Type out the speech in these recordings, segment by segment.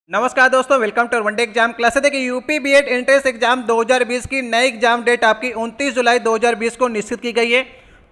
नमस्कार दोस्तों, welcome to one day exam class. देखिए यूपी बीएड एंट्रेंस एग्जाम 2020 की नई एग्जाम डेट आपकी 29 जुलाई 2020 को निश्चित की गई है।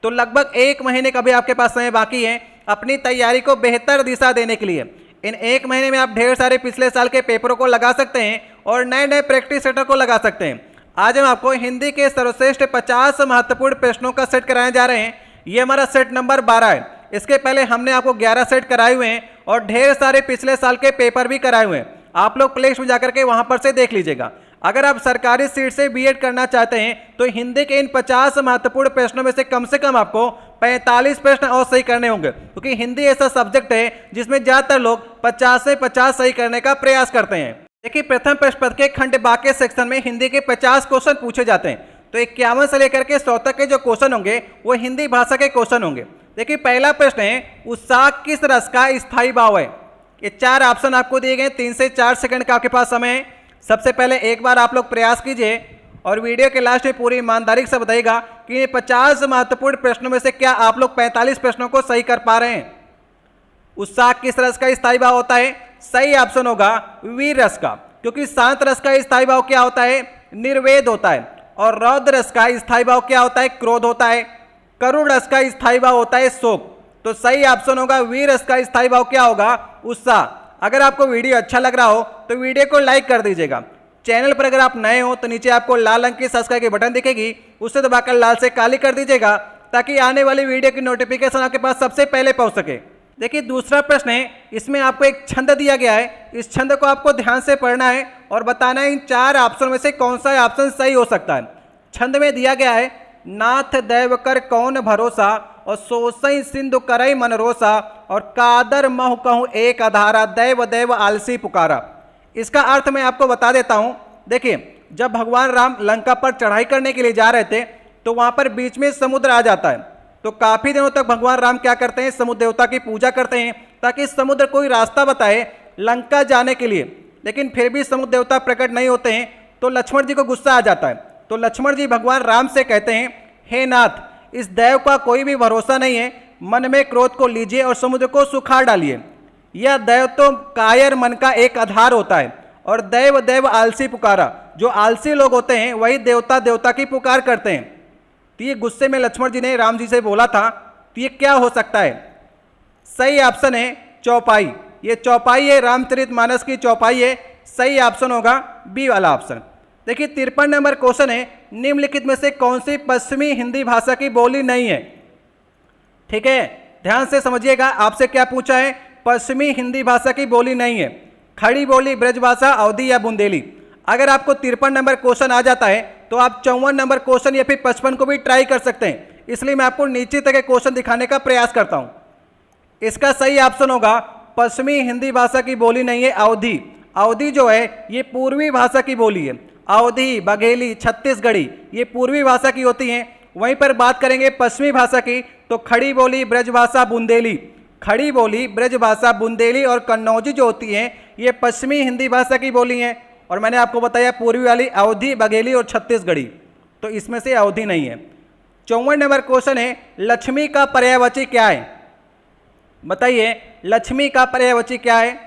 तो लगभग एक महीने का भी आपके पास समय बाकी है अपनी तैयारी को बेहतर दिशा देने के लिए। इन एक महीने में आप ढेर सारे पिछले साल के पेपरों को लगा सकते हैं और नए नए प्रैक्टिस सेटर को लगा सकते हैं। आज हम आपको हिंदी के सर्वश्रेष्ठ 50 महत्वपूर्ण प्रश्नों का सेट कराने जा रहे हैं। ये हमारा सेट नंबर 12 है। इसके पहले हमने आपको 11 सेट कराए हुए हैं और ढेर सारे पिछले साल के पेपर भी कराए हुए हैं। आप लोग प्ले स्टोर जाकर के वहां पर से देख लीजिएगा। अगर आप सरकारी सीट से बीएड करना चाहते हैं तो हिंदी के इन 50 महत्वपूर्ण प्रश्नों में से कम आपको 45 प्रश्न और सही करने होंगे, क्योंकि हिंदी ऐसा सब्जेक्ट है जिसमें ज्यादातर लोग 50 से 50 सही करने का प्रयास करते हैं। देखिए प्रथम प्रश्न पत्र के खंड बाक्य सेक्शन में हिंदी के 50 क्वेश्चन पूछे जाते हैं। तो 51 से लेकर के 100 तक के जो क्वेश्चन होंगे वो हिंदी भाषा के क्वेश्चन होंगे। देखिए पहला प्रश्न है, उत्साह किस रस का स्थायी भाव है। ये 4 ऑप्शन आपको दिए गए, 3 से 4 सेकंड का आपके पास समय है। सबसे पहले एक बार आप लोग प्रयास कीजिए और वीडियो के लास्ट में पूरी ईमानदारी से बताइएगा कि ये 50 महत्वपूर्ण प्रश्नों में से क्या आप लोग 45 प्रश्नों को सही कर पा रहे हैं। उत्साह किस रस का स्थायी भाव होता है? सही ऑप्शन होगा वीर रस का, क्योंकि शांत रस का स्थायी भाव क्या होता है? निर्वेद होता है। और रौद्र रस का स्थायी भाव क्या होता है? क्रोध होता है। करुण रस का स्थायी भाव होता है शोक। तो सही ऑप्शन होगा वीर रस का स्थायी भाव क्या होगा? उत्साह। अगर आपको वीडियो अच्छा लग रहा हो तो वीडियो को लाइक कर दीजिएगा। चैनल पर अगर आप नए हो तो नीचे आपको लाल रंग की सब्सक्राइब की बटन दिखेगी, उसे दबाकर लाल से काली कर दीजिएगा ताकि आने वाली वीडियो की नोटिफिकेशन आपके पास सबसे पहले पहुंच सके। देखिए दूसरा प्रश्न है, इसमें आपको एक छंद दिया गया है। इस छंद को आपको ध्यान से पढ़ना है और बताना है इन 4 ऑप्शन में से कौन सा ऑप्शन सही हो सकता है। छंद में दिया गया है, नाथ दैव कर कौन भरोसा और सोसई सिंधु करई मन रोसा और कादर महु कहूँ एक अधारा दैव दैव आलसी पुकारा। इसका अर्थ मैं आपको बता देता हूँ। देखिए जब भगवान राम लंका पर चढ़ाई करने के लिए जा रहे थे तो वहाँ पर बीच में समुद्र आ जाता है। तो काफ़ी दिनों तक भगवान राम क्या करते हैं? समुद्र देवता की पूजा करते हैं ताकि समुद्र कोई रास्ता बताए लंका जाने के लिए। लेकिन फिर भी समुद्र देवता प्रकट नहीं होते हैं तो लक्ष्मण जी को गुस्सा आ जाता है। तो लक्ष्मण जी भगवान राम से कहते हैं, हे नाथ, इस दैव का कोई भी भरोसा नहीं है, मन में क्रोध को लीजिए और समुद्र को सुखाड़ डालिए। यह दैव तो कायर मन का एक आधार होता है और दैव दैव आलसी पुकारा। जो आलसी लोग होते हैं वही देवता देवता की पुकार करते हैं। तो ये गुस्से में लक्ष्मण जी ने राम जी से बोला था। तो ये क्या हो सकता है? सही ऑप्शन है चौपाई। ये चौपाई है, रामचरितमानस की चौपाई है। सही ऑप्शन होगा बी वाला ऑप्शन। देखिए 53 नंबर क्वेश्चन है, निम्नलिखित में से कौन सी पश्चिमी हिंदी भाषा की बोली नहीं है? ठीक है, ध्यान से समझिएगा। आपसे क्या पूछा है? पश्चिमी हिंदी भाषा की बोली नहीं है। खड़ी बोली, ब्रजभाषा, अवधी या बुंदेली। अगर आपको 53 नंबर क्वेश्चन आ जाता है तो आप 54 नंबर क्वेश्चन या फिर 55 को भी ट्राई कर सकते हैं। इसलिए मैं आपको नीचे तक के क्वेश्चन दिखाने का प्रयास करता हूं। इसका सही ऑप्शन होगा पश्चिमी हिंदी भाषा की बोली नहीं है अवधी। अवधी जो है ये पूर्वी भाषा की बोली है। अवधी, बघेली, छत्तीसगढ़ी ये पूर्वी भाषा की होती हैं। वहीं पर बात करेंगे पश्चिमी भाषा की तो खड़ी बोली, ब्रजभाषा, बुंदेली। खड़ी बोली, ब्रजभाषा, बुंदेली और कन्नौजी जो होती हैं ये पश्चिमी हिंदी भाषा की बोली हैं। और मैंने आपको बताया पूर्वी वाली अवधी, बघेली और छत्तीसगढ़ी। तो इसमें से अवधी नहीं है। 54 नंबर क्वेश्चन है, लक्ष्मी का पर्यायवाची क्या है? बताइए लक्ष्मी का पर्यायवाची क्या है?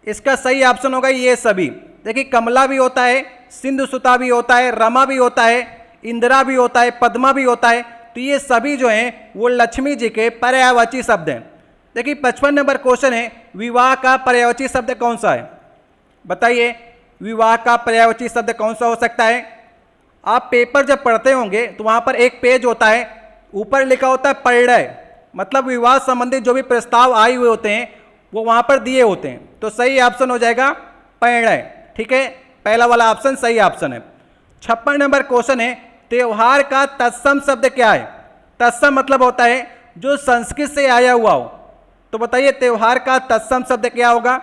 इसका सही ऑप्शन होगा ये सभी। देखिए कमला भी होता है, सिंधु सुता भी होता है, रमा भी होता है, इंदिरा भी होता है, पद्मा भी होता है। तो ये सभी जो हैं वो लक्ष्मी जी के पर्यायवाची शब्द हैं। देखिए 55 नंबर क्वेश्चन है, विवाह का पर्यायवाची शब्द कौन सा है? बताइए विवाह का पर्यायवाची शब्द कौन सा हो सकता है? आप पेपर जब पढ़ते होंगे तो वहाँ पर एक पेज होता है, ऊपर लिखा होता है परिणय, मतलब विवाह संबंधित जो भी प्रस्ताव आए हुए होते हैं वो वहाँ पर दिए होते हैं। तो सही ऑप्शन हो जाएगा परिणय। ठीक है, पहला वाला ऑप्शन सही ऑप्शन है। 56 नंबर क्वेश्चन है, त्योहार का तत्सम शब्द क्या है? तत्सम मतलब होता है जो संस्कृत से आया हुआ हो। तो बताइए त्योहार का तत्सम शब्द क्या होगा?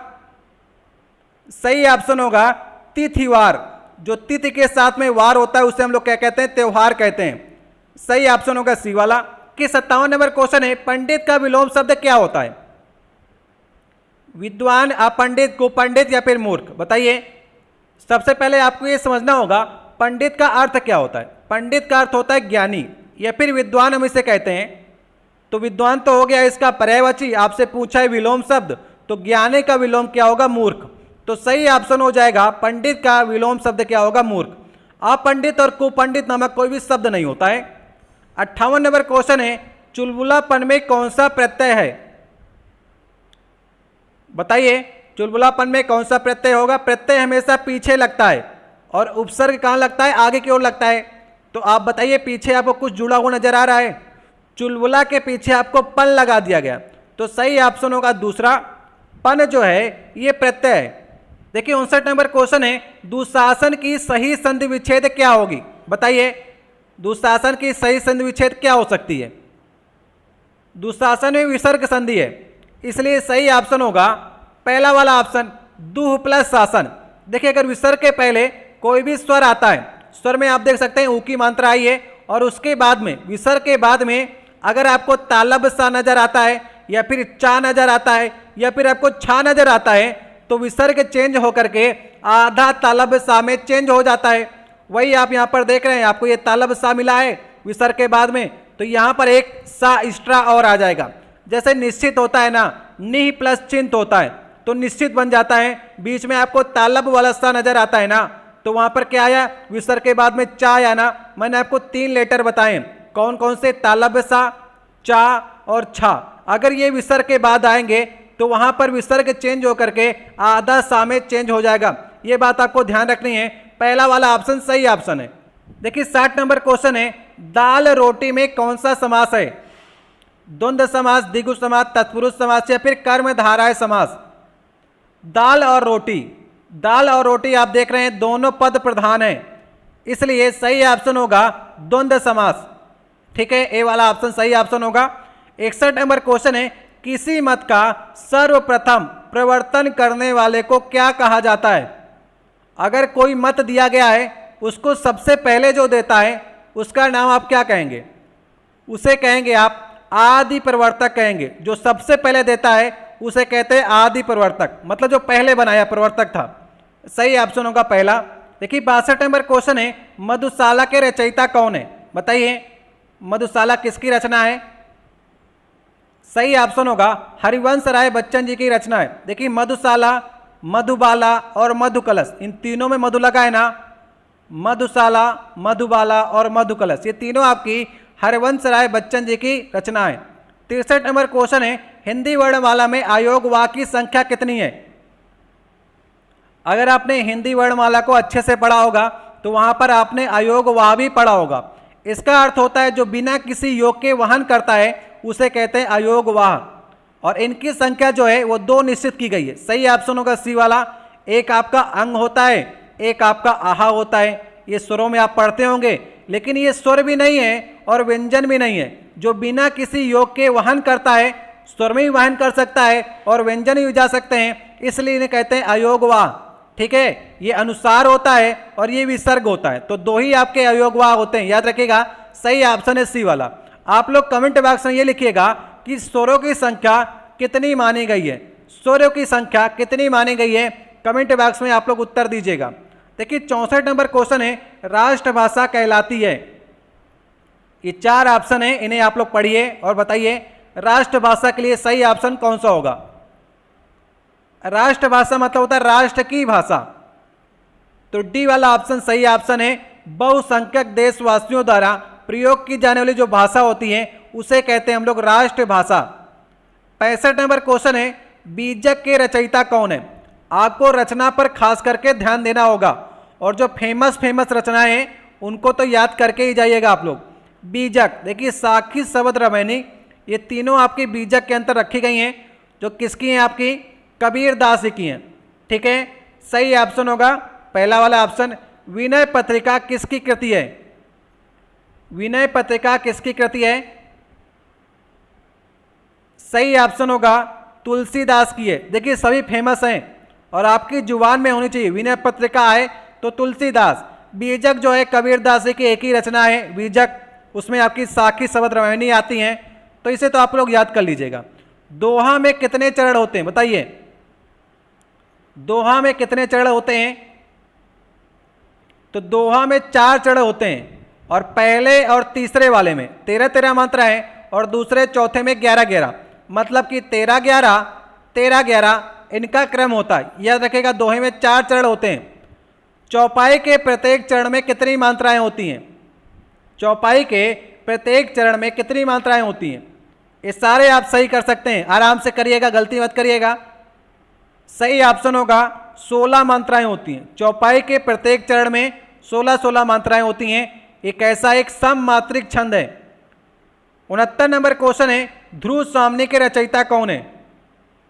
सही ऑप्शन होगा तिथिवार। जो तिथि के साथ में वार होता है उसे हम लोग क्या कहते हैं? त्योहार कहते हैं। सही ऑप्शन होगा सी वाला। कि 57 नंबर क्वेश्चन है, पंडित का विलोम शब्द क्या होता है? विद्वान, अपंडित, कुपंडित या फिर मूर्ख। बताइए। सबसे पहले आपको ये समझना होगा पंडित का अर्थ क्या होता है। पंडित का अर्थ होता है ज्ञानी या फिर विद्वान हम इसे कहते हैं। तो विद्वान तो हो गया इसका पर्यायवाची। आपसे पूछा है विलोम शब्द, तो ज्ञानी का विलोम क्या होगा? मूर्ख। तो सही ऑप्शन हो जाएगा पंडित का विलोम शब्द क्या होगा? मूर्ख। अपंडित और कुपंडित नामक कोई भी शब्द नहीं होता है। 58 नंबर क्वेश्चन है, चुलबुलापन में कौन सा प्रत्यय है? बताइए, चुलबुलापन में कौन सा प्रत्यय होगा? प्रत्यय हमेशा पीछे लगता है और उपसर्ग कहाँ लगता है? आगे की ओर लगता है। तो आप बताइए, पीछे आपको कुछ जुड़ा हुआ नजर आ रहा है? चुलबुला के पीछे आपको पन लगा दिया गया, तो सही ऑप्शन होगा दूसरा, पन जो है ये प्रत्यय है। देखिए 59 नंबर क्वेश्चन है, दुशासन की सही संधि विच्छेद क्या होगी? बताइए, दुशासन की सही संधि विच्छेद क्या हो सकती है? दुशासन में विसर्ग संधि है, इसलिए सही ऑप्शन होगा पहला वाला ऑप्शन, दुह प्लस शासन। देखिए अगर विसर्ग के पहले कोई भी स्वर आता है, स्वर में आप देख सकते हैं ऊ की मात्रा आई है, और उसके बाद में विसर्ग के बाद में अगर आपको तालब सा नजर आता है, या फिर चा नजर आता है, या फिर आपको छा नजर आता है, तो विसर्ग चेंज होकर के आधा तालब सा में चेंज हो जाता है। वही आप यहाँ पर देख रहे हैं, आपको ये तालब सा मिला है विसर्ग के बाद में, तो यहाँ पर एक सा एक्स्ट्रा और आ जाएगा। जैसे निश्चित होता है ना, निह प्लस चिंत होता है, तो निश्चित बन जाता है। बीच में आपको तालब वाला सा नजर आता है ना, तो वहां पर क्या आया? विसर्ग के बाद में चा आया ना। मैंने आपको 3 लेटर बताए, कौन कौन से? तालब सा, चा और छा। अगर ये विसर्ग के बाद आएंगे तो वहां पर विसर्ग चेंज होकर के आधा सा में चेंज हो जाएगा। ये बात आपको ध्यान रखनी है। पहला वाला ऑप्शन सही ऑप्शन है। देखिए 60 नंबर क्वेश्चन है, दाल रोटी में कौन सा समास है? द्वंद्व समास, द्विगु समास, तत्पुरुष समास, या फिर कर्मधारय समास? दाल और रोटी, दाल और रोटी आप देख रहे हैं दोनों पद प्रधान है, इसलिए सही ऑप्शन होगा द्वंद्व समास। ठीक है, ए वाला ऑप्शन सही ऑप्शन होगा। 61 नंबर क्वेश्चन है, किसी मत का सर्वप्रथम प्रवर्तन करने वाले को क्या कहा जाता है? अगर कोई मत दिया गया है, उसको सबसे पहले जो देता है उसका नाम आप क्या कहेंगे? उसे कहेंगे आप आदि प्रवर्तक कहेंगे। जो सबसे पहले देता है उसे कहते हैं आदि प्रवर्तक, मतलब जो पहले बनाया प्रवर्तक था। सही ऑप्शन होगा पहला। देखिए 62 नंबर क्वेश्चन है, मधुशाला के रचयिता कौन है? बताइए, मधुशाला किसकी रचना है? सही ऑप्शन होगा हरिवंश राय बच्चन जी की रचना है। देखिए मधुशाला, मधुबाला और मधुकलश, इन तीनों में मधु लगा है ना। मधुशाला, मधुबाला और मधुकलश, ये तीनों आपकी हरिवंश राय बच्चन जी की रचना है। 63 नंबर क्वेश्चन है, हिंदी वर्णमाला में आयोग वाक्य की संख्या कितनी है? अगर आपने हिंदी वर्णमाला को अच्छे से पढ़ा होगा तो वहां पर आपने अयोग वाह भी पढ़ा होगा। इसका अर्थ होता है जो बिना किसी योग के वहन करता है उसे कहते हैं अयोग वाह, और इनकी संख्या जो है वो 2 निश्चित की गई है। सही ऑप्शन होगा सी वाला। एक आपका अंग होता है, एक आपका आहा होता है। ये स्वरों में आप पढ़ते होंगे, लेकिन ये स्वर भी नहीं है और व्यंजन भी नहीं है। जो बिना किसी योग के वहन करता है, स्वर में भी वहन कर सकता है और व्यंजन भी जा सकते हैं, इसलिए इन्हें कहते हैं अयोगवाह। ठीक है, ये अनुसार होता है और ये विसर्ग होता है, तो 2 ही आपके अयोगवाह होते हैं, याद रखिएगा। सही ऑप्शन है सी वाला। आप लोग कमेंट बॉक्स में ये लिखिएगा कि स्वरों की संख्या कितनी मानी गई है। स्वरों की संख्या कितनी मानी गई है, कमेंट बॉक्स में आप लोग उत्तर दीजिएगा। देखिए 64 नंबर क्वेश्चन है, राष्ट्रभाषा कहलाती है। ये 4 ऑप्शन है, इन्हें आप लोग पढ़िए और बताइए राष्ट्रभाषा के लिए सही ऑप्शन कौन सा होगा। राष्ट्रभाषा मतलब होता है राष्ट्र की भाषा, तो डी वाला ऑप्शन सही ऑप्शन है। बहुसंख्यक देशवासियों द्वारा प्रयोग की जाने वाली जो भाषा होती है उसे कहते हैं हम लोग राष्ट्रभाषा। 65 नंबर क्वेश्चन है, बीजक के रचयिता कौन है? आपको रचना पर खास करके ध्यान देना होगा, और जो फेमस रचनाएं हैं उनको तो याद करके ही जाइएगा आप लोग। बीजक, देखिए साखी, शबद, रामायणी, ये तीनों आपकी बीजक के अंतर रखी गई हैं, जो किसकी हैं? आपकी कबीर दास जी की हैं। ठीक है, सही ऑप्शन होगा पहला वाला ऑप्शन। विनय पत्रिका किसकी कृति है? विनय पत्रिका किसकी कृति है? सही ऑप्शन होगा तुलसीदास की है। देखिए सभी फेमस हैं और आपकी जुबान में होनी चाहिए। विनय पत्रिका है तो तुलसीदास। बीजक जो है कबीरदास जी की एक ही रचना है बीजक, उसमें आपकी साखी, शबद, रामायणी आती हैं, तो इसे तो आप लोग याद कर लीजिएगा। दोहा में कितने चरण होते हैं? बताइए, दोहा में कितने चरण होते हैं? तो दोहा में 4 चरण होते हैं, और पहले और तीसरे वाले में 13-13 मात्रा है, और दूसरे चौथे में 11-11, मतलब कि 13-11, 13, 11 इनका क्रम होता है। याद रखेगा दोहे में 4 चरण होते हैं। चौपाई के प्रत्येक चरण में कितनी मात्राएं होती हैं? चौपाई के प्रत्येक चरण में कितनी मात्राएं होती हैं? ये सारे आप सही कर सकते हैं, आराम से करिएगा, गलती मत करिएगा। सही ऑप्शन होगा 16 मात्राएं होती हैं। चौपाई के प्रत्येक चरण में 16 मात्राएं होती हैं। एक ऐसा एक सममात्रिक छंद है। 69 नंबर क्वेश्चन है, ध्रुव स्वामिनी के रचयिता कौन है?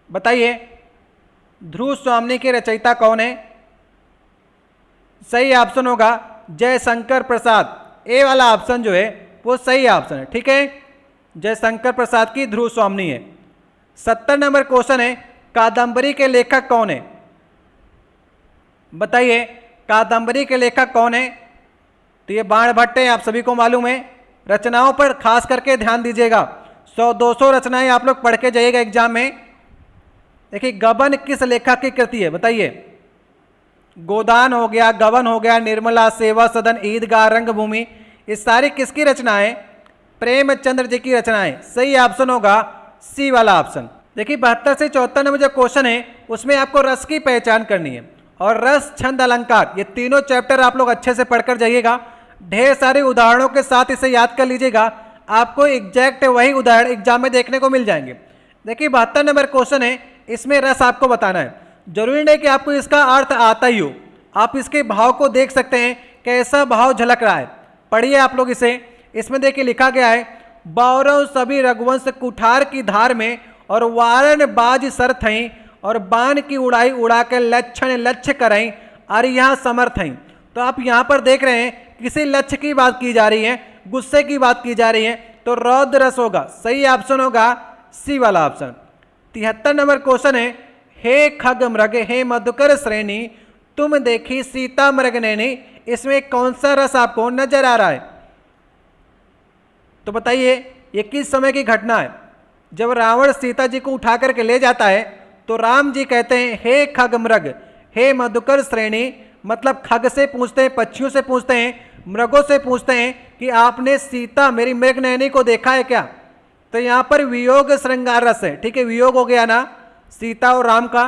बताइए, ध्रुव स्वामिनी के रचयिता कौन है? सही ऑप्शन होगा जयशंकर प्रसाद। ए वाला ऑप्शन जो है वो सही ऑप्शन है। ठीक है, जयशंकर प्रसाद की ध्रुव स्वामिनी है। 70 नंबर क्वेश्चन है, कादंबरी के लेखक कौन है? बताइए, कादंबरी के लेखक कौन है? तो ये बाणभट्ट है, आप सभी को मालूम है। रचनाओं पर खास करके ध्यान दीजिएगा, 100-200 रचनाएं आप लोग पढ़ के जाइएगा एग्जाम में। देखिए, गबन किस लेखक की कृति है? बताइए। गोदान हो गया, गबन हो गया, निर्मला, सेवा सदन, ईदगाह, रंगभूमि, ये सारी किसकी रचनाएं? प्रेमचंद्र जी की रचनाएं। सही ऑप्शन होगा सी वाला ऑप्शन। देखिए, 72 से 74 नंबर जो क्वेश्चन है उसमें आपको रस की पहचान करनी है, और रस, छंद, अलंकार, ये तीनों चैप्टर आप लोग अच्छे से पढ़कर जाइएगा। ढेर सारे उदाहरणों के साथ इसे याद कर लीजिएगा, आपको एग्जैक्ट वही उदाहरण एग्जाम में देखने को मिल जाएंगे। देखिए, 72 नंबर क्वेश्चन है, इसमें रस आपको बताना है। जरूरी नहीं कि आपको इसका अर्थ आता ही हो, आप इसके भाव को देख सकते हैं, कैसा भाव झलक रहा है। पढ़िए आप लोग इसे। इसमें देखिए लिखा गया है, बौरव सभी रघुवंश कुठार की धार में, और वारण बाज सर थई, और बाण की उड़ाई उड़ा के लक्षण लक्ष्य करई, अरे यहाँ समर्थ हई। तो आप यहाँ पर देख रहे हैं किसी लक्ष्य की बात की जा रही है, गुस्से की बात की जा रही है, तो रौद्र रस होगा। सही ऑप्शन होगा सी वाला ऑप्शन। 73 नंबर क्वेश्चन है, हे खग मृग हे मधुकर श्रेणी, तुम देखी सीता मृग नैनी, इसमें कौन सा रस आपको नजर आ रहा है? तो बताइए, ये किस समय की घटना है? जब रावण सीता जी को उठा करके ले जाता है तो राम जी कहते हैं, हे खग मृग हे मधुकर श्रेणी, मतलब खग से पूछते हैं, पक्षियों से पूछते हैं, मृगों से पूछते हैं कि आपने सीता मेरी मृग नैनी को देखा है क्या? तो यहाँ पर वियोग श्रृंगार रस है। ठीक है, वियोग हो गया ना सीता और राम का,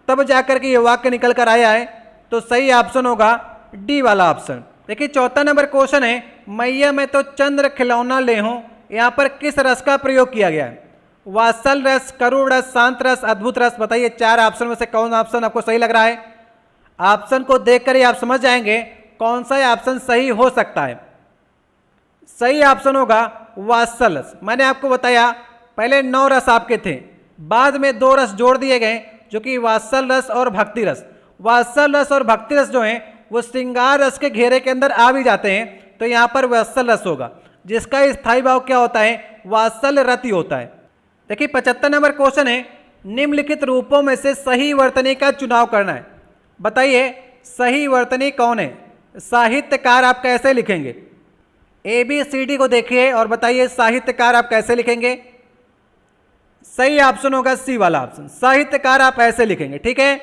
तब जाकर के ये वाक्य निकल कर आया है। तो सही ऑप्शन होगा डी वाला ऑप्शन। देखिए, 74 नंबर क्वेश्चन है, मैया मैं तो चंद्र खिलौना ले हूं, यहाँ पर किस रस का प्रयोग किया गया है? वात्सल रस, करुण रस, शांत रस, अद्भुत रस। बताइए, 4 ऑप्शन में से कौन ऑप्शन आपको सही लग रहा है? ऑप्शन को देखकर ही आप समझ जाएंगे कौन सा ऑप्शन सही हो सकता है। सही ऑप्शन होगा वात्सल रस। मैंने आपको बताया पहले 9 रस आपके थे, बाद में 2 रस जोड़ दिए गए, जो कि वात्सल रस और भक्ति रस। वात्सल रस और भक्ति रस जो हैं वो श्रृंगार रस के घेरे के अंदर आ भी जाते हैं, तो यहाँ पर वात्सल रस होगा, जिसका स्थायी भाव क्या होता है? वात्सल रति होता है। देखिए, 75 नंबर क्वेश्चन है, निम्नलिखित रूपों में से सही वर्तनी का चुनाव करना है। बताइए, सही वर्तनी कौन है? साहित्यकार आप कैसे लिखेंगे? ABCD को देखिए और बताइए साहित्यकार आप कैसे लिखेंगे? सही ऑप्शन होगा सी वाला ऑप्शन। साहित्यकार आप ऐसे लिखेंगे। ठीक है,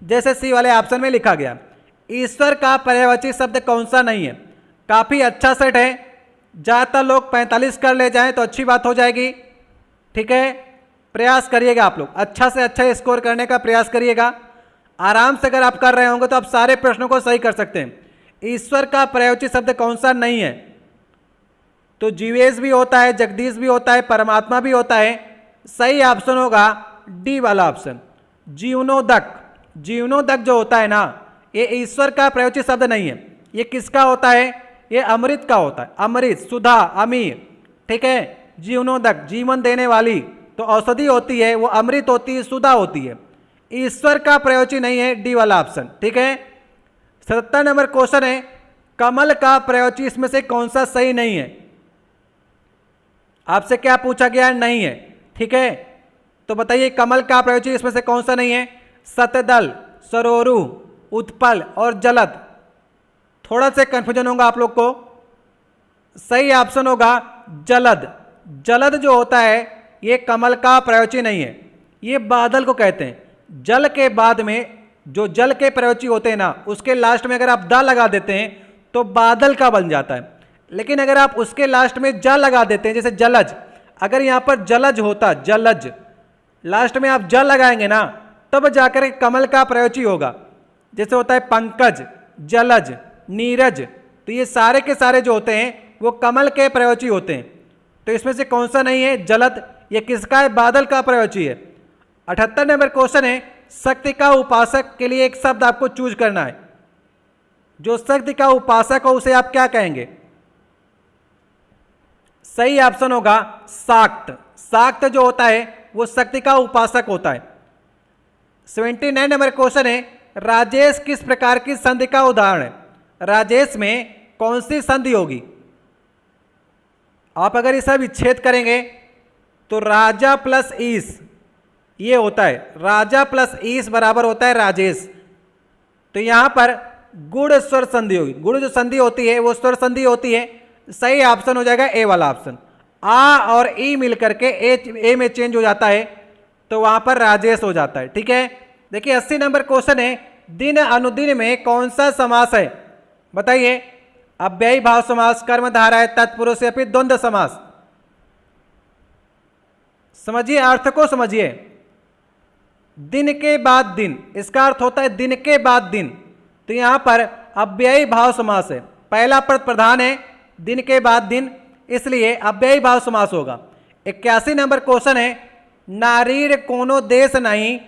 जैसे सी वाले ऑप्शन में लिखा गया। ईश्वर का पर्यायवाची शब्द कौन सा नहीं है? काफी अच्छा सेट है, ज्यादातर लोग 45 कर ले जाएं तो अच्छी बात हो जाएगी। ठीक है, प्रयास करिएगा आप लोग, अच्छा से अच्छा स्कोर करने का प्रयास करिएगा। आराम से अगर आप कर रहे होंगे तो आप सारे प्रश्नों को सही कर सकते हैं। ईश्वर का पर्यायवाची शब्द कौन सा नहीं है? तो जीवेश भी होता है, जगदीश भी होता है, परमात्मा भी होता है। सही ऑप्शन होगा डी वाला ऑप्शन, जीवनोदक। जीवनोदक जो होता है ना, ये ईश्वर का पर्यायवाची शब्द नहीं है। ये किसका होता है? ये अमृत का होता है। अमृत, सुधा, अमी। ठीक है, जीवनोदक जीवन देने वाली, तो औषधि होती है वो अमृत होती है, सुधा होती है। ईश्वर का पर्यायवाची नहीं है, डी वाला ऑप्शन। ठीक है, 77 नंबर क्वेश्चन है, कमल का पर्यायवाची इसमें से कौन सा सही नहीं है? आपसे क्या पूछा गया? नहीं है। ठीक है, तो बताइए कमल का पर्यायवाची इसमें से कौन सा नहीं है? सतदल, सरोरु, उत्पल और जलद। थोड़ा सा कंफ्यूजन होगा आप लोग को। सही ऑप्शन होगा जलद। जलद जो होता है ये कमल का पर्यायवाची नहीं है, ये बादल को कहते हैं। जल के बाद में जो जल के पर्यायवाची होते हैं ना, उसके लास्ट में अगर आप द लगा देते हैं तो बादल का बन जाता है। लेकिन अगर आप उसके लास्ट में ज लगा देते हैं, जैसे जलज, अगर यहां पर जलज होता, जलज, लास्ट में आप जल लगाएंगे ना तब जाकर कमल का प्रयोज्य होगा। जैसे होता है पंकज, जलज, नीरज, तो ये सारे के सारे जो होते हैं वो कमल के प्रयोज्य होते हैं। तो इसमें से कौन सा नहीं है? जलद। ये किसका है? बादल का प्रयोज्य है। 78 नंबर क्वेश्चन है, शक्ति का उपासक के लिए एक शब्द आपको चूज करना है। जो शक्ति का उपासक हो उसे आप क्या कहेंगे? सही ऑप्शन होगा शाक्त। शाक्त जो होता है वो शक्ति का उपासक होता है। 79 नंबर क्वेश्चन है, राजेश किस प्रकार की संधि का उदाहरण है? राजेश में कौन सी संधि होगी? आप अगर इसे विच्छेद करेंगे तो राजा प्लस ईस ये होता है, राजा प्लस ईस बराबर होता है राजेश। तो यहां पर गुण स्वर संधि होगी। गुण जो संधि होती है वो स्वर संधि होती है। सही ऑप्शन हो जाएगा ए वाला ऑप्शन। आ और ई मिलकर के ए में चेंज हो जाता है तो वहां पर राजेश हो जाता है। ठीक है, देखिए 80 नंबर क्वेश्चन है, दिन अनुदिन में कौन सा समास है? बताइए। अव्ययी भाव समास, कर्मधारय है, तत्पुरुष या फिर द्वंद्व समास? समझिए, अर्थ को समझिए। दिन के बाद दिन, इसका अर्थ होता है दिन के बाद दिन। तो यहां पर अव्ययी भाव समास है, पहला पद प्रधान है, दिन के बाद दिन, इसलिए अव्ययी भाव समास होगा। 81 नंबर क्वेश्चन है, नारीर कोनो देश नहीं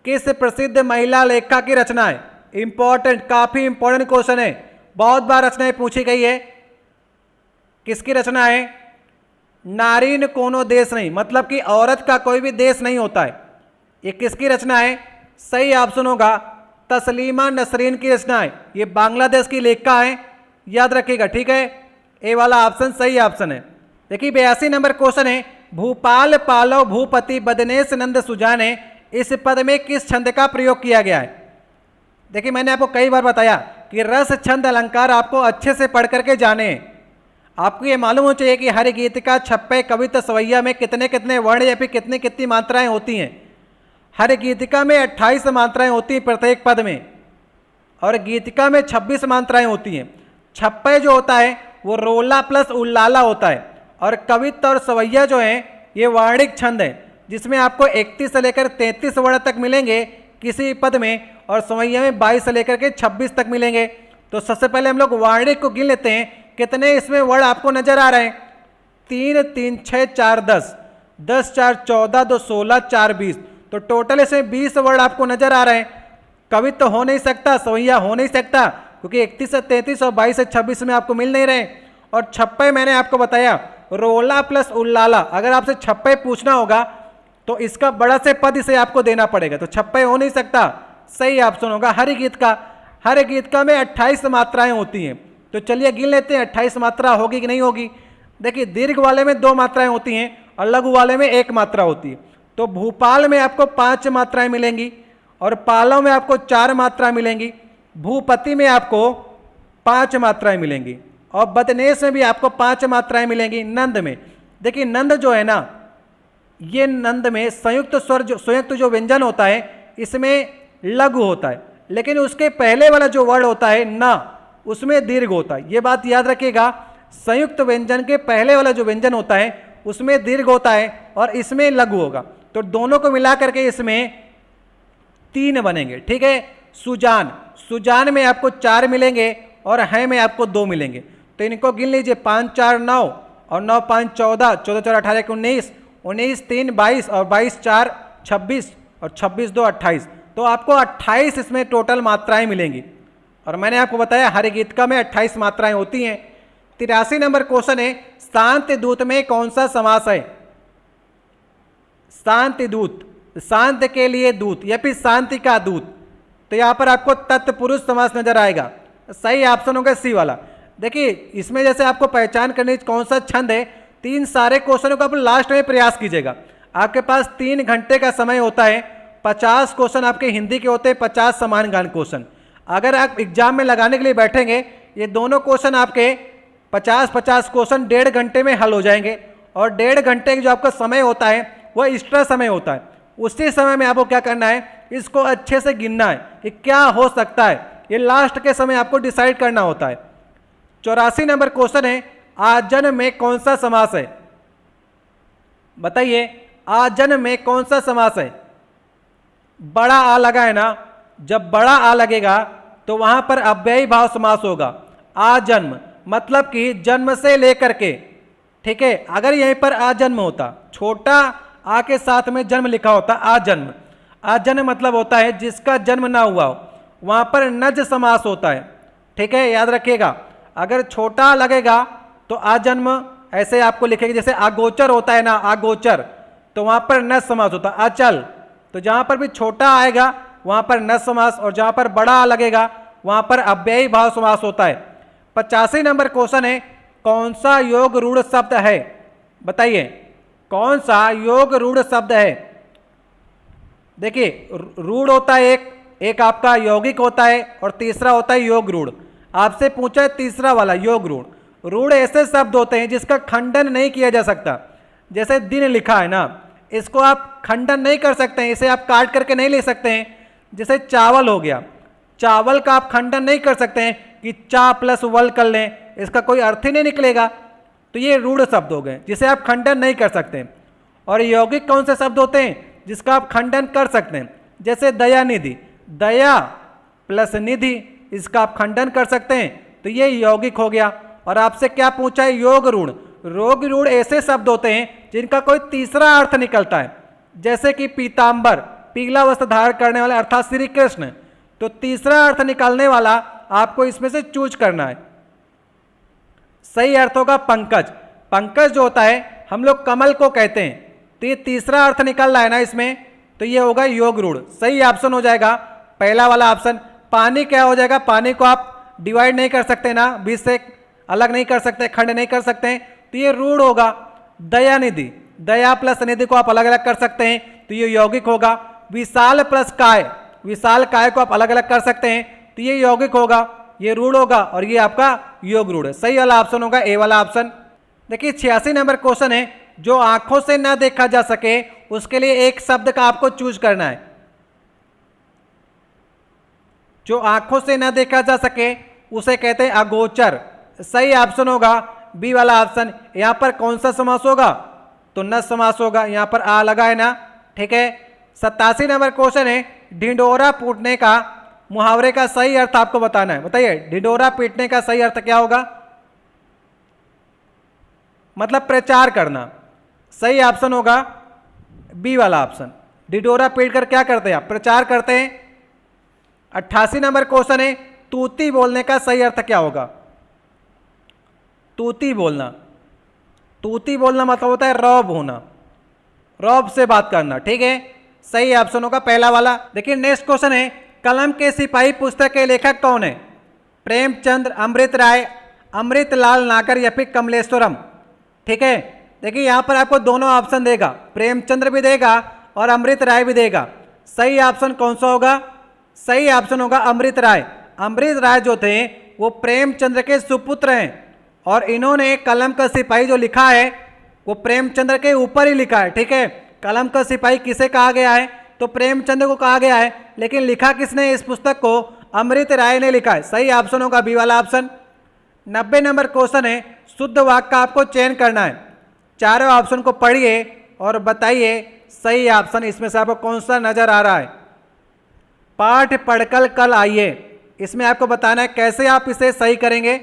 किस प्रसिद्ध महिला लेखिका की रचना है? इंपॉर्टेंट, काफी इंपॉर्टेंट क्वेश्चन है, बहुत बार रचनाएं पूछी गई है। किसकी रचना है? नारीन कोनो देश नहीं, मतलब कि औरत का कोई भी देश नहीं होता है। ये किसकी रचना है? सही ऑप्शन होगा तस्लीमा नसरीन की रचना है। ये बांग्लादेश की लेखिका है, याद रखिएगा। ठीक है, ए वाला ऑप्शन सही ऑप्शन है। देखिए 82 नंबर क्वेश्चन है, भूपाल पालो भूपति बदनेश नंद सुजाने, इस पद में किस छंद का प्रयोग किया गया है? देखिए मैंने आपको कई बार बताया कि रस छंद अलंकार आपको अच्छे से पढ़ करके जाने। आपको ये मालूम होना चाहिए कि हर गीतिका, छप्पे, कविता, सवैया में कितने कितने वर्ण या फिर कितनी कितनी मात्राएं होती हैं। हर गीतिका में 28 मात्राएं होती हैं प्रत्येक पद में, और गीतिका में 26 मात्राएं होती हैं। छप्पे जो होता है वो रोला प्लस उल्लाला होता है, और कविता और सवैया जो है ये वार्णिक छंद है, जिसमें आपको 31 से लेकर 33 वर्ण तक मिलेंगे किसी पद में, और सवैया में 22 से लेकर के 26 तक मिलेंगे। तो सबसे पहले हम लोग वार्णिक को गिन लेते हैं, कितने इसमें वर्ण आपको नजर आ रहे हैं? 3 3 6 4 10, 10 4 14, 2 16, 4 20, तो टोटल इसमें 20 वर्ण आपको नजर आ रहे हैं। कवित्व तो हो नहीं सकता, सवैया हो नहीं सकता, क्योंकि 31 से 33 और 22 से 26 में आपको मिल नहीं रहे। और छप्पे मैंने आपको बताया रोला प्लस उल्लाला, अगर आपसे छप्पे पूछना होगा तो इसका बड़ा से पद इसे आपको देना पड़ेगा, तो छप्पे हो नहीं सकता। सही ऑप्शन होगा हर गीत का। हर गीत का में 28 मात्राएं होती हैं। तो चलिए गिन लेते हैं 28 मात्रा होगी कि नहीं होगी। देखिए दीर्घ वाले में 2 मात्राएं होती हैं और लघु वाले में 1 मात्रा होती है। तो भूपाल में आपको 5 मात्राएं मिलेंगी, और पालव में आपको 4 मात्राएं मिलेंगी, भूपति में आपको 5 मात्राएं मिलेंगी, और बदनेश में भी आपको 5 मात्राएं मिलेंगी। नंद में देखिए, नंद जो है ना, ये नंद में संयुक्त स्वर संयुक्त जो व्यंजन होता है इसमें लघु होता है, लेकिन उसके पहले वाला जो वर्ण होता है ना, उसमें दीर्घ होता है। ये बात याद रखिएगा, संयुक्त व्यंजन के पहले वाला जो व्यंजन होता है उसमें दीर्घ होता है और इसमें लघु होगा। तो दोनों को मिला करके इसमें 3 बनेंगे। ठीक है, सुजान, सुजान में आपको 4 मिलेंगे और है में आपको 2 मिलेंगे। तो इनको गिन लीजिए, 5 4 9 और 9 5 14, 14 4 18 19, 19 3 22 और 22 4 26 और 26 2 28। तो आपको 28 इसमें टोटल मात्राएं मिलेंगी, और मैंने आपको बताया हर गीतिका में 28 मात्राएं होती हैं। 83 नंबर क्वेश्चन है, शांति दूत में कौन सा समास है? शांति दूत, शांत के लिए दूत या फिर शांति का दूत। तो यहां पर आपको तत्पुरुष समास नजर आएगा। सही ऑप्शन होगा सी वाला। देखिए इसमें जैसे आपको पहचान करनी कौन सा छंद है, 3 सारे क्वेश्चनों को आप लास्ट में प्रयास कीजिएगा। आपके पास 3 घंटे का समय होता है, 50 क्वेश्चन आपके हिंदी के होते हैं, 50 समान ज्ञान क्वेश्चन। अगर आप एग्जाम में लगाने के लिए बैठेंगे, ये दोनों क्वेश्चन आपके 50-50 क्वेश्चन 1.5 घंटे में हल हो जाएंगे, और 1.5 घंटे का जो आपका समय होता है वह एक्स्ट्रा समय होता है। उसी समय में आपको क्या करना है, इसको अच्छे से गिनना है कि क्या हो सकता है। ये लास्ट के समय आपको डिसाइड करना होता है। 84 नंबर क्वेश्चन है, आजन में कौन सा समास है? बताइए। आजन्म में कौन सा समास है? बड़ा आ लगा है ना, जब बड़ा आ लगेगा तो वहां पर अव्ययी भाव समास होगा। आजन्म मतलब कि जन्म से लेकर के, ठीक है। अगर यहीं पर आजन्म होता, छोटा आ के साथ में जन्म लिखा होता, आजन्म, आजन्म मतलब होता है जिसका जन्म ना हुआ हो, वहां पर नज समास होता है, ठीक है, याद रखिएगा। अगर छोटा लगेगा तो आजन्म ऐसे आपको लिखेंगे, जैसे अगोचर होता है ना, अगोचर, तो वहां पर नज समास होता है। अचल, तो जहां पर भी छोटा आएगा वहां पर नज समास, और जहां पर बड़ा लगेगा वहां पर अव्ययी भाव समास होता है। 85 नंबर क्वेश्चन है, कौन सा योग रूढ़ शब्द है? बताइए कौन सा योग रूढ़ शब्द है? देखिए रूढ़ होता है एक आपका यौगिक होता है और तीसरा होता है योग रूढ़। आपसे पूछा है तीसरा वाला योग रूढ़। रूढ़ ऐसे शब्द होते हैं जिसका खंडन नहीं किया जा सकता। जैसे दिन लिखा है ना, इसको आप खंडन नहीं कर सकते हैं, इसे आप काट करके नहीं ले सकते हैं। जैसे चावल हो गया, चावल का आप खंडन नहीं कर सकते हैं कि चा प्लस वल कर लें, इसका कोई अर्थ ही नहीं निकलेगा। तो ये रूढ़ शब्द हो गए जिसे आप खंडन नहीं कर सकते। और यौगिक कौन से शब्द होते हैं जिसका आप खंडन कर सकते हैं? जैसे दयानिधि, दया प्लस निधि, इसका आप खंडन कर सकते हैं, तो ये यौगिक हो गया। और आपसे क्या पूछा है? योग रूढ़। योग रूढ़ ऐसे शब्द होते हैं जिनका कोई तीसरा अर्थ निकलता है, जैसे कि पीतांबर, पीला वस्त्र धारण करने वाले अर्थात श्री कृष्ण। तो तीसरा अर्थ निकालने वाला आपको इसमें से चूज करना है। सही अर्थ होगा पंकज। पंकज जो होता है हम लोग कमल को कहते हैं, तो ये तीसरा अर्थ निकल रहा है ना इसमें, तो ये होगा योग रूढ़। सही ऑप्शन हो जाएगा पहला वाला ऑप्शन। पानी क्या हो जाएगा? पानी को आप डिवाइड नहीं कर सकते ना, बीच से अलग नहीं कर सकते, खंड नहीं कर सकते, तो ये रूढ़ होगा। दयानिधि, दया प्लस निधि को आप अलग अलग कर सकते हैं, तो ये यौगिक होगा। विशाल प्लस काय, विशाल काय को आप अलग अलग कर सकते हैं, तो ये यौगिक होगा, ये रूढ़ होगा, और ये आपका योग रूढ़ है। सही वाला ऑप्शन होगा ए वाला ऑप्शन। देखिए 86 नंबर क्वेश्चन है, जो आंखों से ना देखा जा सके उसके लिए एक शब्द का आपको चूज करना है। जो आंखों से ना देखा जा सके उसे कहते हैं अगोचर। सही ऑप्शन होगा बी वाला ऑप्शन। यहां पर कौन सा समास होगा? तो न समास होगा, यहां पर आ लगा है ना, ठीक है। 87 नंबर क्वेश्चन है, ढिंडोरा पीटने का मुहावरे का सही अर्थ आपको बताना है। बताइए ढिंडोरा पीटने का सही अर्थ क्या होगा? मतलब प्रचार करना। सही ऑप्शन होगा बी वाला ऑप्शन। ढिंडोरा पीट कर क्या करते हैं आप? प्रचार करते हैं। 88 नंबर क्वेश्चन है, तूती बोलने का सही अर्थ क्या होगा? तूती बोलना, तूती बोलना मतलब होता है रौब होना, रौब से बात करना, ठीक है। सही ऑप्शन होगा पहला वाला। देखिए नेक्स्ट क्वेश्चन है, कलम के सिपाही पुस्तक के लेखक कौन है? प्रेमचंद, अमृत राय, अमृतलाल नागर या फिर कमलेश्वरम, ठीक है। देखिए यहां पर आपको दोनों ऑप्शन देगा, प्रेमचंद्र भी देगा और अमृत राय भी देगा। सही ऑप्शन कौन सा होगा? सही ऑप्शन होगा अमृत राय। अमृत राय जो थे वो प्रेमचंद्र के सुपुत्र हैं, और इन्होंने कलम का सिपाही जो लिखा है वो प्रेमचंद्र के ऊपर ही लिखा है, ठीक है। कलम का सिपाही किसे कहा गया है? तो प्रेमचंद्र को कहा गया है, लेकिन लिखा किसने इस पुस्तक को? अमृत राय ने लिखा है। सही ऑप्शन होगा बी वाला ऑप्शन। 90 नंबर क्वेश्चन है, शुद्ध वाक्य का आपको चयन करना है। चारों ऑप्शन को पढ़िए और बताइए सही ऑप्शन इसमें से आपको कौन सा नजर आ रहा है। पाठ पढ़कर कल आइए, इसमें आपको बताना है कैसे आप इसे सही करेंगे।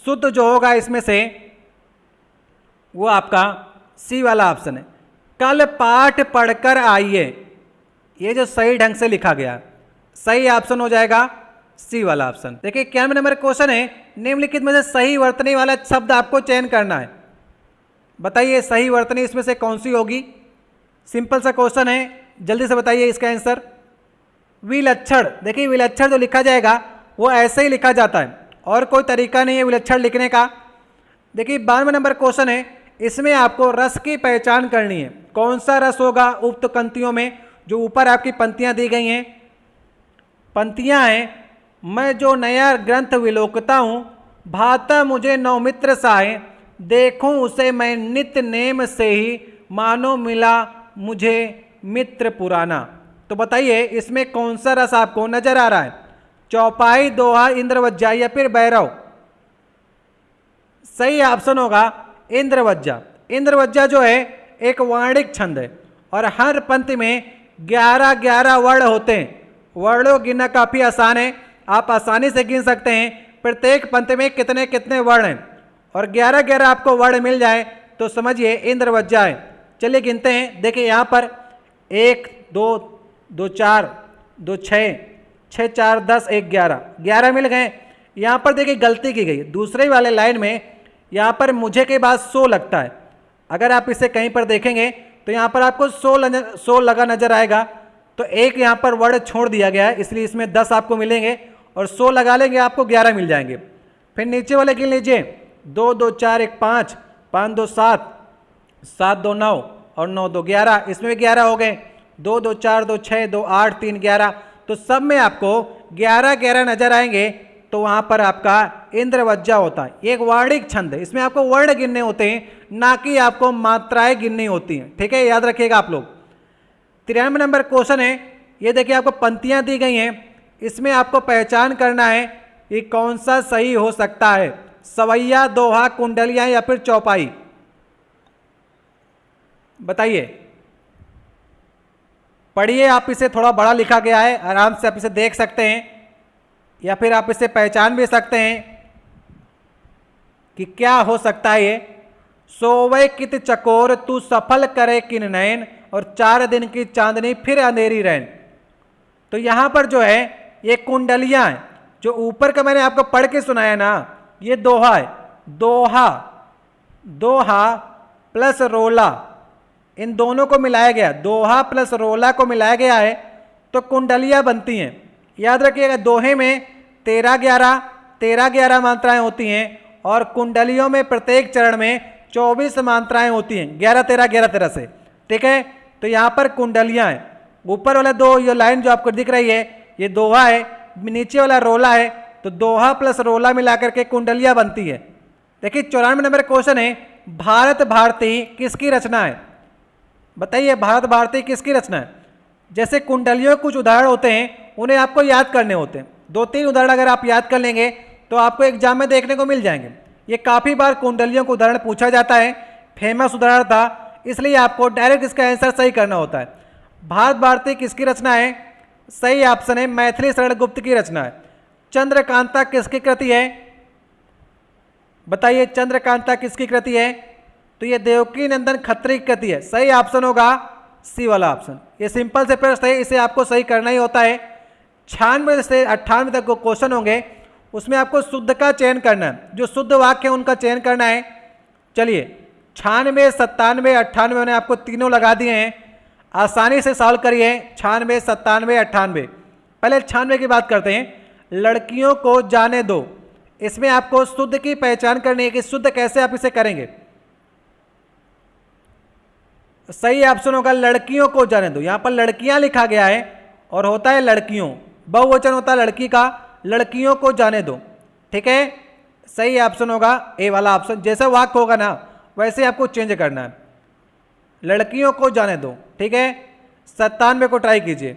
शुद्ध जो होगा इसमें से वो आपका सी वाला ऑप्शन है, कल पाठ पढ़कर आइए। ये जो सही ढंग से लिखा गया, सही ऑप्शन हो जाएगा सी वाला ऑप्शन। देखिए 91 नंबर क्वेश्चन है, निम्नलिखित में से सही वर्तनी वाला शब्द आपको चयन करना है। बताइए सही वर्तनी इसमें से कौन सी होगी? सिंपल सा क्वेश्चन है, जल्दी से बताइए इसका आंसर। विलक्षण, देखिए विलक्षण जो लिखा जाएगा वो ऐसे ही लिखा जाता है, और कोई तरीका नहीं है विलक्षण लिखने का। देखिए 92 नंबर क्वेश्चन है, इसमें आपको रस की पहचान करनी है। कौन सा रस होगा उक्त पंक्तियों में? जो ऊपर आपकी पंक्तियां दी गई हैं, पंक्तियां हैं, मैं जो नया ग्रंथ विलोकता हूँ, भाता मुझे नौमित्र साए, देखूं उसे मैं नित्य नेम से ही, मानो मिला मुझे मित्र पुराना। तो बताइए इसमें कौन सा रस आपको नजर आ रहा है? चौपाई, दोहा, इंद्रवज्जा या फिर भैरव? सही ऑप्शन होगा इंद्रवज्जा। इंद्रवज्जा जो है एक वर्णिक छंद है और हर पंक्ति में 11-11 वर्ण होते हैं। वर्णों को गिनना काफ़ी आसान है, आप आसानी से गिन सकते हैं प्रत्येक पंक्ति में कितने कितने वर्ण हैं, और 11-11 आपको वर्ण मिल जाए तो समझिए इंद्रवज्जा है। चलिए गिनते हैं। देखिए यहाँ पर 1 2 2 4 2 6 6 4 10 1 11 11 मिल गए। यहाँ पर देखिए गलती की गई, दूसरे वाले लाइन में यहाँ पर मुझे के बाद 100 लगता है। अगर आप इसे कहीं पर देखेंगे तो यहाँ पर आपको 100 लगा नजर आएगा, तो एक यहाँ पर वर्ड छोड़ दिया गया है, इसलिए इसमें 10 आपको मिलेंगे और 100 लगा लेंगे आपको 11 मिल जाएंगे। फिर नीचे वाले गिन लीजिए, 2 2 4 1 5 5 2 7 7 2 9 और 9 2 11, इसमें भी 11 हो गए। 2 2 4 2 6 2 8 3 11, तो सब में आपको 11-11 नजर आएंगे, तो वहां पर आपका इंद्रवज्जा होता है। एक वर्णिक छंद है, इसमें आपको वर्ण गिनने होते हैं, ना कि आपको मात्राएं गिननी होती हैं। ठीक है, याद रखिएगा आप लोग। 93 नंबर क्वेश्चन है, ये देखिए आपको पंक्तियां दी गई हैं, इसमें आपको पहचान करना है कि कौन सा सही हो सकता है, सवैया, दोहा, कुंडलियां या फिर चौपाई। बताइए, पढ़िए, आप इसे थोड़ा बड़ा लिखा गया है, आराम से आप इसे देख सकते हैं या फिर आप इसे पहचान भी सकते हैं कि क्या हो सकता है ये। सोवे कित चकोर तू सफल करे किन नयन, और 4 दिन की चांदनी फिर अंधेरी रैन। तो यहां पर जो है ये कुंडलियां हैं, जो ऊपर का मैंने आपको पढ़ के सुनाया ना, ये दोहा है। दोहा, दोहा प्लस रोला, इन दोनों को मिलाया गया, दोहा प्लस रोला को मिलाया गया है तो कुंडलियां बनती हैं। याद रखिएगा, दोहे में 13-11 मात्राएं होती हैं और कुंडलियों में प्रत्येक चरण में 24 मात्राएं होती हैं, 11-13 से। ठीक है, तो यहाँ पर कुंडलियां हैं। ऊपर वाला दो ये लाइन जो आपको दिख रही है ये दोहा है, नीचे वाला रोला है, तो दोहा प्लस रोला मिलाकर के कुंडलियां बनती है। देखिए 94 नंबर क्वेश्चन है, भारत भारती किसकी रचना है। बताइए, भारत भारती किसकी रचना है। जैसे कुंडलियों के कुछ उदाहरण होते हैं, उन्हें आपको याद करने होते हैं। 2-3 उदाहरण अगर आप याद कर लेंगे तो आपको एग्जाम में देखने को मिल जाएंगे। ये काफ़ी बार कुंडलियों का उदाहरण पूछा जाता है, फेमस उदाहरण था, इसलिए आपको डायरेक्ट इसका आंसर सही करना होता है। भारत भारती किसकी रचना है, सही ऑप्शन है मैथिली शरण गुप्त की रचना है। चंद्रकांता किसकी कृति है, बताइए चंद्रकांता किसकी कृति है, तो ये देवकी नंदन खत्री की कृति है। सही ऑप्शन होगा सी वाला ऑप्शन। ये सिंपल से प्रश्न है, इसे आपको सही करना ही होता है। 96 से 98 तक को क्वेश्चन होंगे, उसमें आपको शुद्ध का चयन करना है, जो शुद्ध वाक्य है उनका चयन करना है। चलिए 96, 97, 98 मैंने आपको तीनों लगा दिए हैं, आसानी से सॉल्व करिए। 96, 97, 98। पहले 96 की बात करते हैं, लड़कियों को जाने दो। इसमें आपको शुद्ध की पहचान करनी है कि शुद्ध कैसे आप इसे करेंगे। सही ऑप्शन होगा लड़कियों को जाने दो। यहां पर लड़कियां लिखा गया है और होता है लड़कियों, बहुवचन होता है लड़की का, लड़कियों को जाने दो। ठीक है, सही ऑप्शन होगा ए वाला ऑप्शन। जैसा वाक्य होगा ना वैसे आपको चेंज करना है, लड़कियों को जाने दो। ठीक है, 97 को ट्राई कीजिए।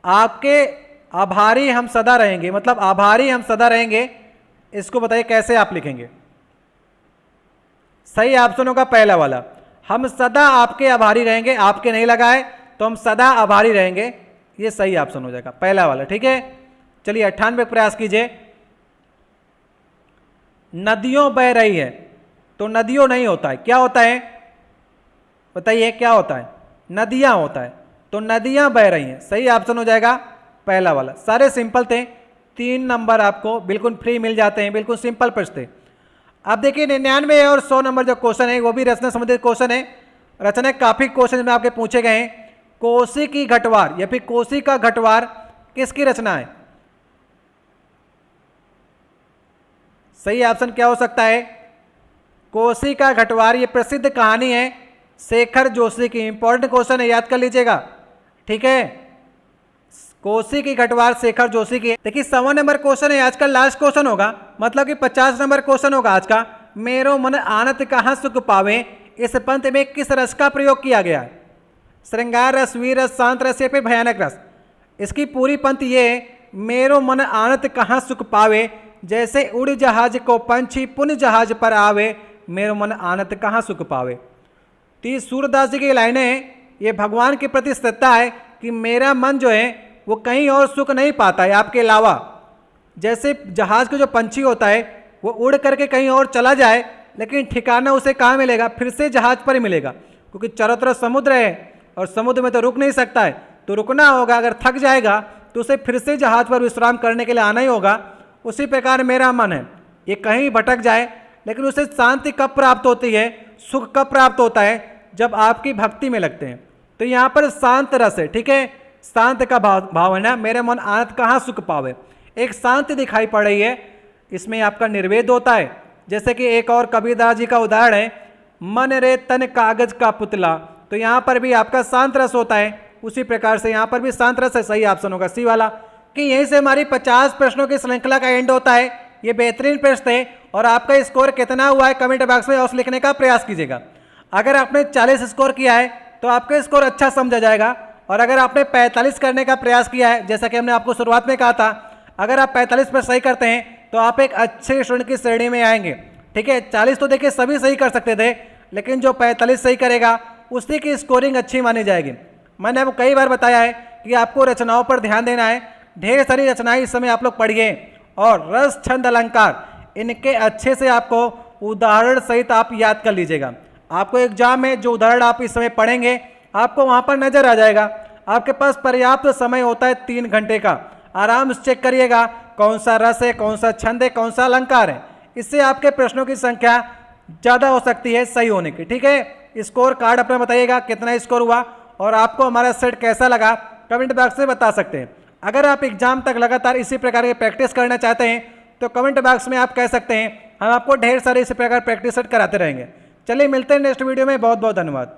आपके आभारी हम सदा रहेंगे, मतलब आभारी हम सदा रहेंगे, इसको बताइए कैसे आप लिखेंगे। सही ऑप्शन होगा पहला वाला, हम सदा आपके आभारी रहेंगे। आपके नहीं लगा है तो हम सदा आभारी रहेंगे, ये सही ऑप्शन हो जाएगा पहला वाला। ठीक है, चलिए 98 प्रयास कीजिए। नदियों बह रही है, तो नदियों नहीं होता है, क्या होता है बताइए, क्या होता है, नदियां होता है, तो नदियां बह रही हैं। सही ऑप्शन हो जाएगा पहला वाला। सारे सिंपल थे, 3 नंबर आपको बिल्कुल फ्री मिल जाते हैं, बिल्कुल सिंपल प्रश्न थे। अब देखिए 99 और 100 नंबर जो क्वेश्चन है वो भी रचना संबंधित क्वेश्चन है। रचना काफी क्वेश्चन में आपके पूछे गए हैं। कोसी की घटवार या फिर कोसी का घटवार किसकी रचना है। सही ऑप्शन क्या हो सकता है, कोसी का घटवार, ये प्रसिद्ध कहानी है शेखर जोशी की। इंपॉर्टेंट क्वेश्चन है, याद कर लीजिएगा। ठीक है, कोसी की घटवार शेखर जोशी की। देखिए 100 नंबर क्वेश्चन है, आज का लास्ट क्वेश्चन होगा, मतलब कि 50 नंबर क्वेश्चन होगा आज का। मेरो मन आनत कहाँ सुख पावे, इस पंथ में किस रस का प्रयोग किया गया है। श्रृंगार रस, वीर रस, शांत रस या फिर भयानक रस। इसकी पूरी पंथ ये है, मेरो मन आनत कहाँ सुख पावे, जैसे उड़ जहाज को पंछी पुन जहाज पर आवे, मेरो मन आनत कहाँ सुख पावे। तो ये सूरदास जी की लाइनें हैं, ये भगवान के प्रति श्रद्धा है कि मेरा मन जो है वो कहीं और सुख नहीं पाता है आपके अलावा। जैसे जहाज का जो पंछी होता है वो उड़ करके कहीं और चला जाए, लेकिन ठिकाना उसे कहाँ मिलेगा, फिर से जहाज पर ही मिलेगा, क्योंकि चारों तरफ समुद्र है और समुद्र में तो रुक नहीं सकता है, तो रुकना होगा। अगर थक जाएगा तो उसे फिर से जहाज पर विश्राम करने के लिए आना ही होगा। उसी प्रकार मेरा मन है, ये कहीं भटक जाए लेकिन उसे शांति कब प्राप्त होती है, सुख कब प्राप्त होता है, जब आपकी भक्ति में लगते हैं। तो यहाँ पर शांत रस है, ठीक है, शांत का भाव है ना, मेरे मन आनंद कहाँ सुख पावे, एक शांति दिखाई पड़ रही है, इसमें आपका निर्वेद होता है। जैसे कि एक और कबीरदास जी का उदाहरण है, मन रे तन कागज का पुतला, तो यहाँ पर भी आपका शांत रस होता है। उसी प्रकार से यहाँ पर भी शांत रस है, सही ऑप्शन होगा सी वाला। कि यहीं से हमारी 50 प्रश्नों की श्रृंखला का एंड होता है। ये बेहतरीन प्रश्न है और आपका स्कोर कितना हुआ है कमेंट बॉक्स में अवश्य लिखने का प्रयास कीजिएगा। अगर आपने 40 स्कोर किया है तो आपका स्कोर अच्छा समझा जाएगा, और अगर आपने 45 करने का प्रयास किया है, जैसा कि हमने आपको शुरुआत में कहा था, अगर आप 45 पर सही करते हैं तो आप एक अच्छे स्टूडेंट की श्रेणी में आएंगे। ठीक है, 40 तो देखिए सभी सही कर सकते थे, लेकिन जो 45 सही करेगा उसी की स्कोरिंग अच्छी मानी जाएगी। मैंने आपको कई बार बताया है कि आपको रचनाओं पर ध्यान देना है। ढेर सारी रचनाएं इस समय आप लोग पढ़िए, और रस छंद अलंकार इनके अच्छे से आपको उदाहरण सहित आप याद कर लीजिएगा। आपको एग्जाम में जो उदाहरण आप इस समय पढ़ेंगे आपको वहाँ पर नजर आ जाएगा। आपके पास पर्याप्त समय होता है 3 घंटे का, आराम से चेक करिएगा कौन सा रस है, कौन सा छंद है, कौन सा अलंकार है। इससे आपके प्रश्नों की संख्या ज़्यादा हो सकती है सही होने की। ठीक है, स्कोर कार्ड अपना बताइएगा कितना स्कोर हुआ, और आपको हमारा सेट कैसा लगा कमेंट बॉक्स में बता सकते हैं। अगर आप एग्जाम तक लगातार इसी प्रकार की प्रैक्टिस करना चाहते हैं तो कमेंट बॉक्स में आप कह सकते हैं, हम आपको ढेर सारे इसी प्रकार प्रैक्टिस सेट कराते रहेंगे। चलिए मिलते हैं नेक्स्ट वीडियो में, बहुत बहुत धन्यवाद।